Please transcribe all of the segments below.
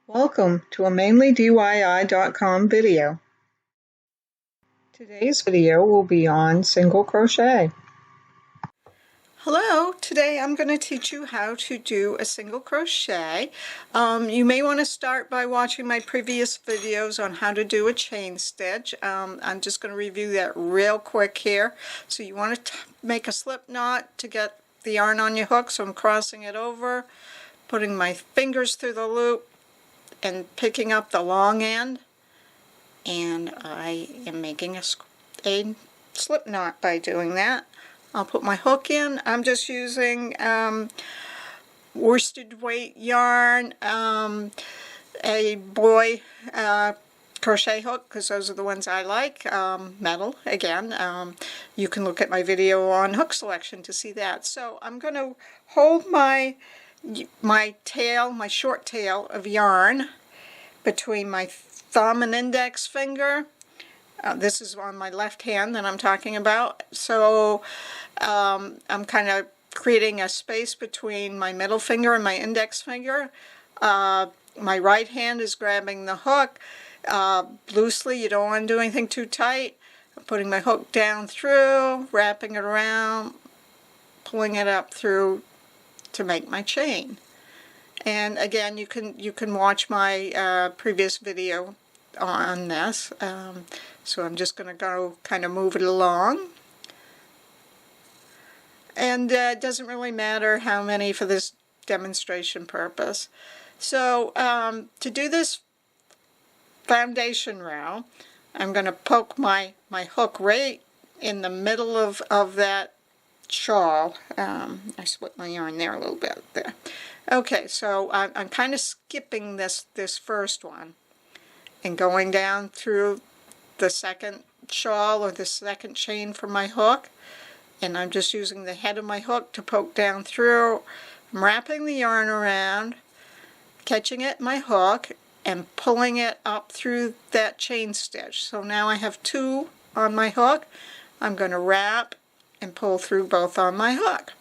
Welcome to a MainelyDIY.com video. Today's video will be on single crochet. Hello, today I'm going to teach you how to do a single crochet. You may want to start by watching my previous videos on how to do a chain stitch. I'm just going to review that real quick here. So you want to make a slip knot to get the yarn on your hook, so I'm crossing it over, putting my fingers through the loop, and picking up the long end, and I am making a slip knot by doing that. I'll put my hook in. I'm just using worsted weight yarn, a boy crochet hook, because those are the ones I like, metal again. You can look at my video on hook selection to see that. So I'm going to hold my tail, my short tail of yarn between my thumb and index finger. This is on my left hand that I'm talking about. So I'm kind of creating a space between my middle finger and my index finger. My right hand is grabbing the hook loosely. You don't want to do anything too tight. I'm putting my hook down through, wrapping it around, pulling it up through to make my chain. And again, you can watch my previous video on this. So I'm just going to go kind of move it along. And it doesn't really matter how many for this demonstration purpose. So to do this foundation row, I'm going to poke my hook right in the middle of that shawl. I split my yarn there a little bit there. Okay, so I'm kind of skipping this first one and going down through the second shawl or the second chain for my hook, and I'm just using the head of my hook to poke down through. I'm wrapping the yarn around, catching it in my hook, and pulling it up through that chain stitch. So now I have two on my hook. I'm going to wrap and pull through both on my hook.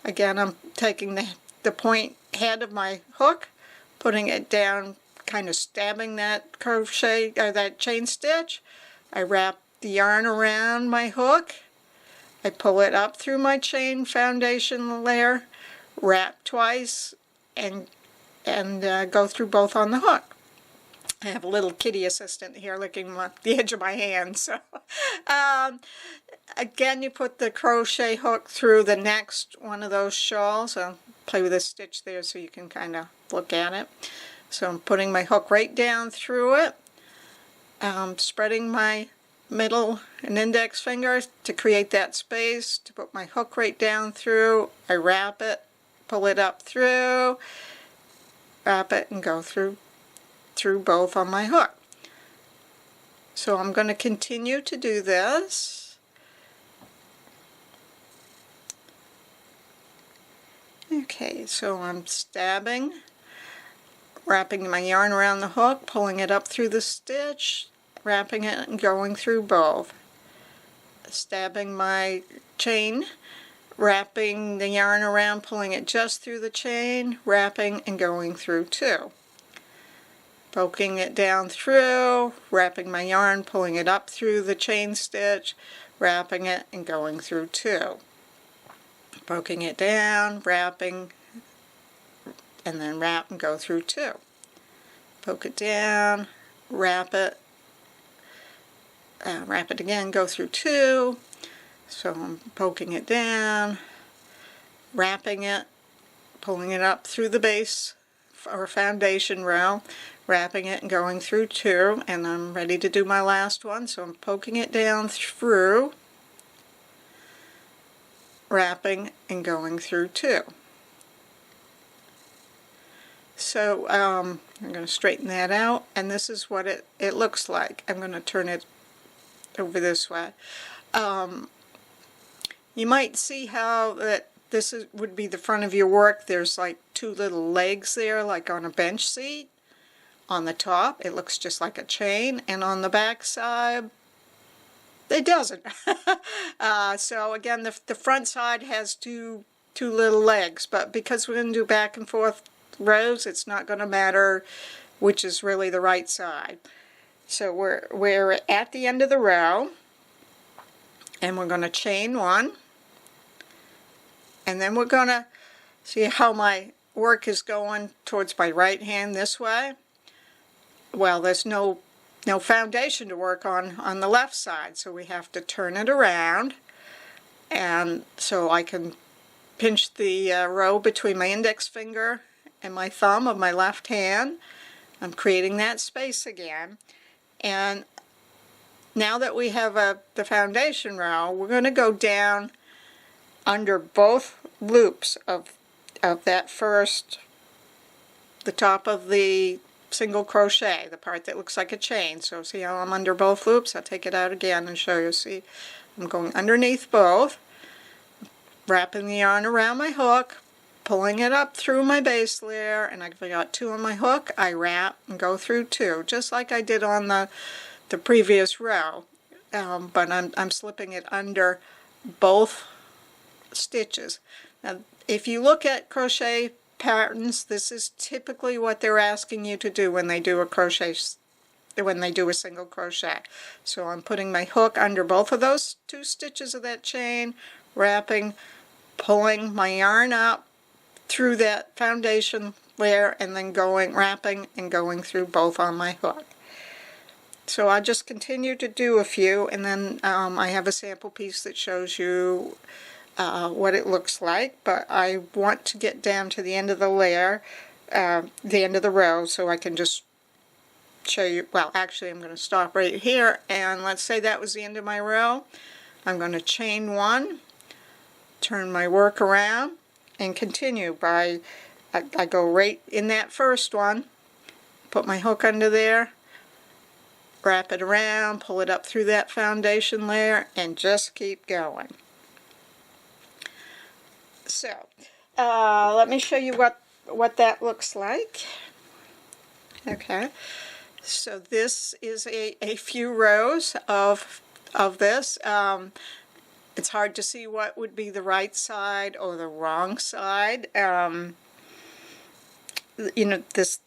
Again, I'm taking the point head of my hook, putting it down, kind of stabbing that crochet or that chain stitch. I wrap the yarn around my hook. I pull it up through my chain foundation layer, wrap twice, and go through both on the hook. I have a little kitty assistant here licking the edge of my hand. So again, you put the crochet hook through the next one of those shawls. I'll play with this stitch there so you can kind of look at it. So I'm putting my hook right down through it, spreading my middle and index finger to create that space, to put my hook right down through. I wrap it, pull it up through, wrap it, and go through both on my hook. So I'm going to continue to do this. Okay, so I'm stabbing, wrapping my yarn around the hook, pulling it up through the stitch, wrapping it and going through both. Stabbing my chain, wrapping the yarn around, pulling it just through the chain, wrapping and going through two. Poking it down through, wrapping my yarn, pulling it up through the chain stitch, wrapping it and going through two. Poking it down, wrapping, and then wrap and go through two. Poke it down, wrap it again, go through two. So I'm poking it down, wrapping it, pulling it up through the base or foundation row, wrapping it and going through two, and I'm ready to do my last one. So I'm poking it down through, wrapping and going through two. So I'm going to straighten that out, and this is what it looks like. I'm going to turn it over this way. You might see how that this would be the front of your work. There's like two little legs there, like on a bench seat. On the top, it looks just like a chain, and on the back side, it doesn't. So again, the front side has two little legs, but because we're going to do back and forth rows, it's not going to matter which is really the right side. So we're at the end of the row, and we're going to chain one, and then we're going to see how my work is going towards my right hand this way. Well, there's no foundation to work on the left side, so we have to turn it around, and so I can pinch the row between my index finger and my thumb of my left hand. I'm creating that space again, and now that we have the foundation row, we're going to go down under both loops of that first, the top of the single crochet, the part that looks like a chain. So see how I'm under both loops? I'll take it out again and show you. See, I'm going underneath both, wrapping the yarn around my hook, pulling it up through my base layer, and I've got 2 on my hook. I wrap and go through 2, just like I did on the previous row, but I'm slipping it under both stitches. Now, if you look at crochet patterns, this is typically what they're asking you to do when they do a single crochet. So I'm putting my hook under both of those 2 stitches of that chain, wrapping, pulling my yarn up through that foundation layer, and then wrapping and going through both on my hook. So I'll just continue to do a few, and then I have a sample piece that shows you what it looks like, but I want to get down to the end of the layer, the end of the row, so I can just show you. Well, actually I'm going to stop right here, and let's say that was the end of my row. I'm going to chain 1, turn my work around, and continue by, I go right in that first one, put my hook under there, wrap it around, pull it up through that foundation layer, and just keep going. So, let me show you what that looks like. Okay, so this is a few rows of this. It's hard to see what would be the right side or the wrong side. You know,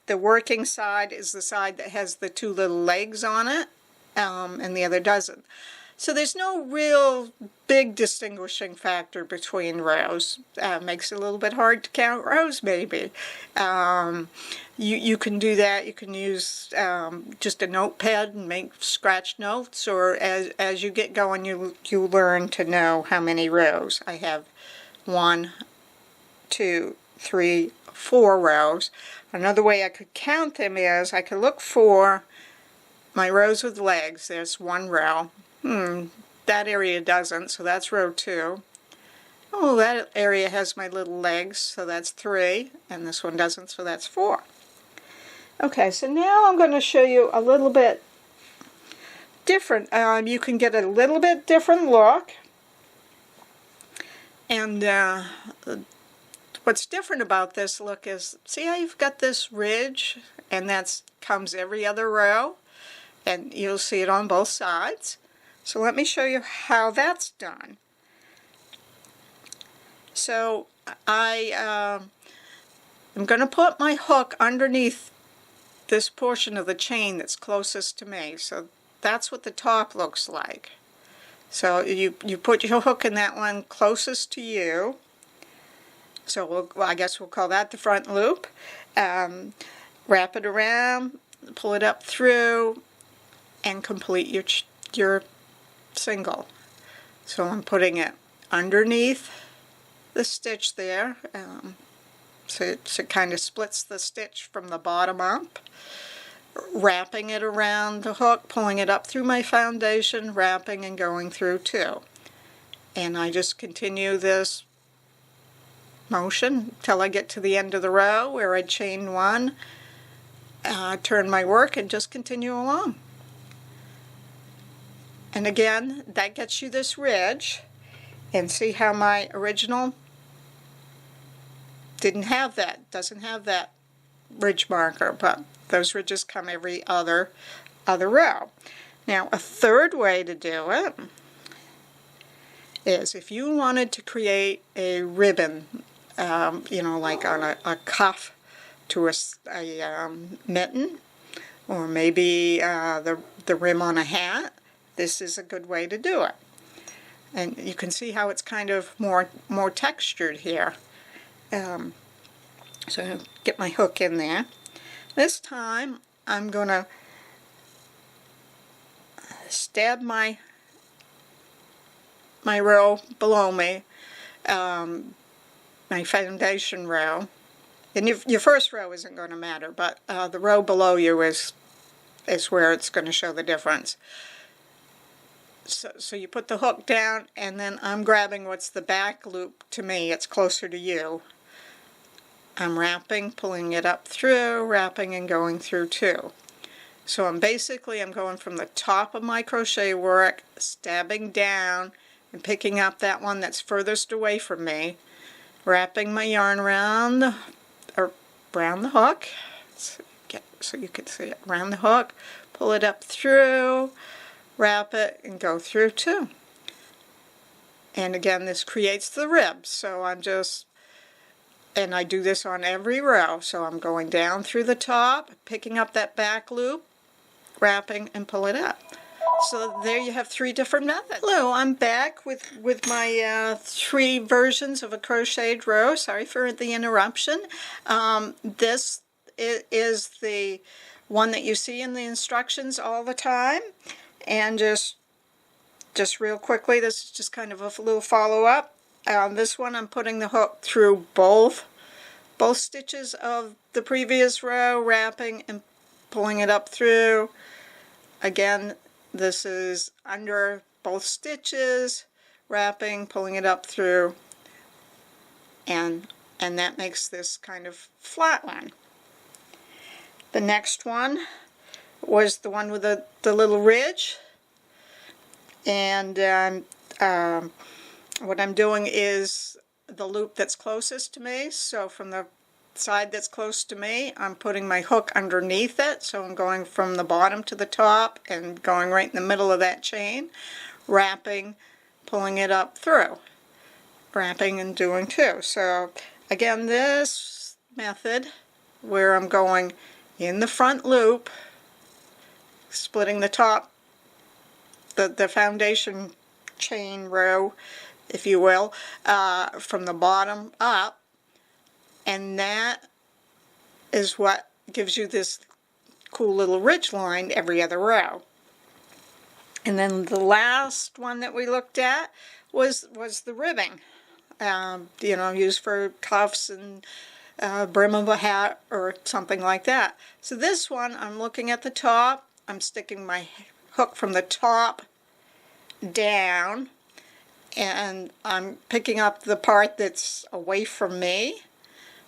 the working side is the side that has the 2 little legs on it, and the other doesn't. So there's no real big distinguishing factor between rows. Makes it a little bit hard to count rows, maybe. You can do that. You can use just a notepad and make scratch notes, or as you get going, you learn to know how many rows. I have 1, 2, 3, 4 rows. Another way I could count them is I could look for my rows with legs. There's 1 row. That area doesn't, so that's row 2. Oh, that area has my little legs, so that's 3, and this one doesn't, so that's 4. Okay, so now I'm going to show you a little bit different. You can get a little bit different look, and what's different about this look is, see how you've got this ridge, and that comes every other row, and you'll see it on both sides. So let me show you how that's done. So I'm going to put my hook underneath this portion of the chain that's closest to me. So that's what the top looks like. So you put your hook in that one closest to you. So I guess we'll call that the front loop. Wrap it around, pull it up through, and complete your single. So I'm putting it underneath the stitch there, so it kind of splits the stitch from the bottom up, wrapping it around the hook, pulling it up through my foundation, wrapping and going through 2. And I just continue this motion till I get to the end of the row where I chain 1, turn my work, and just continue along. And again, that gets you this ridge, and see how my original doesn't have that ridge marker, but those ridges come every other row. Now, a third way to do it is if you wanted to create a ribbon, you know, like on a cuff to a mitten, or maybe the rim on a hat, this is a good way to do it. And you can see how it's kind of more textured here. So I'll get my hook in there. This time I'm going to stab my row below me, my foundation row. And your first row isn't going to matter, but the row below you is where it's going to show the difference. So you put the hook down, and then I'm grabbing what's the back loop to me. It's closer to you. I'm wrapping, pulling it up through, wrapping and going through too. So I'm going from the top of my crochet work, stabbing down and picking up that one that's furthest away from me, wrapping my yarn around the hook, so you can see it, around the hook, pull it up through, wrap it and go through too. And again, this creates the rib, so and I do this on every row, so I'm going down through the top, picking up that back loop, wrapping and pull it up. So there you have 3 different methods. Hello, I'm back with my 3 versions of a crocheted row. Sorry for the interruption. This is the one that you see in the instructions all the time. And just real quickly, this is just kind of a little follow-up. This one I'm putting the hook through both stitches of the previous row, wrapping and pulling it up through. Again, this is under both stitches, wrapping, pulling it up through, and that makes this kind of flat one. The next one was the one with the little ridge, and what I'm doing is the loop that's closest to me. So from the side that's close to me, I'm putting my hook underneath it, so I'm going from the bottom to the top and going right in the middle of that chain, wrapping, pulling it up through, wrapping and doing 2. So again, this method where I'm going in the front loop, splitting the top, the foundation chain row, if you will, from the bottom up, and that is what gives you this cool little ridge line every other row. And then the last one that we looked at was the ribbing, you know, used for cuffs and brim of a hat or something like that. So this one, I'm looking at the top, I'm sticking my hook from the top down, and I'm picking up the part that's away from me,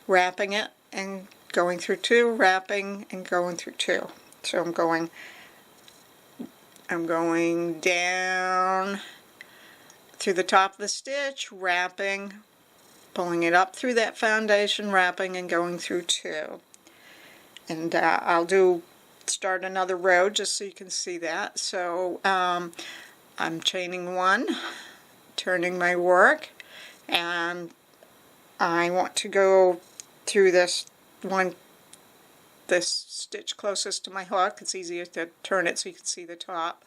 wrapping it and going through 2, wrapping and going through 2. So I'm going down through the top of the stitch, wrapping, pulling it up through that foundation, wrapping and going through 2. And I'll start another row just so you can see that. So I'm chaining 1, turning my work, and I want to go through this stitch closest to my hook. It's easier to turn it so you can see the top.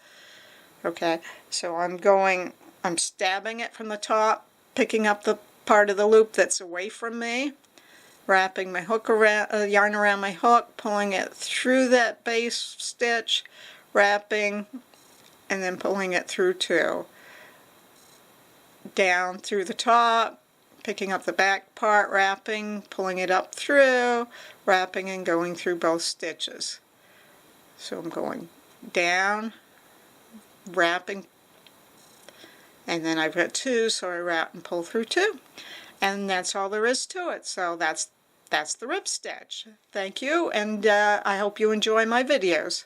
Okay, so I'm stabbing it from the top, picking up the part of the loop that's away from me, wrapping my hook around, yarn around my hook, pulling it through that base stitch, wrapping, and then pulling it through 2. Down through the top, picking up the back part, wrapping, pulling it up through, wrapping and going through both stitches. So I'm going down, wrapping, and then I've got 2, so I wrap and pull through 2. And that's all there is to it. So that's the rib stitch. Thank you, and I hope you enjoy my videos.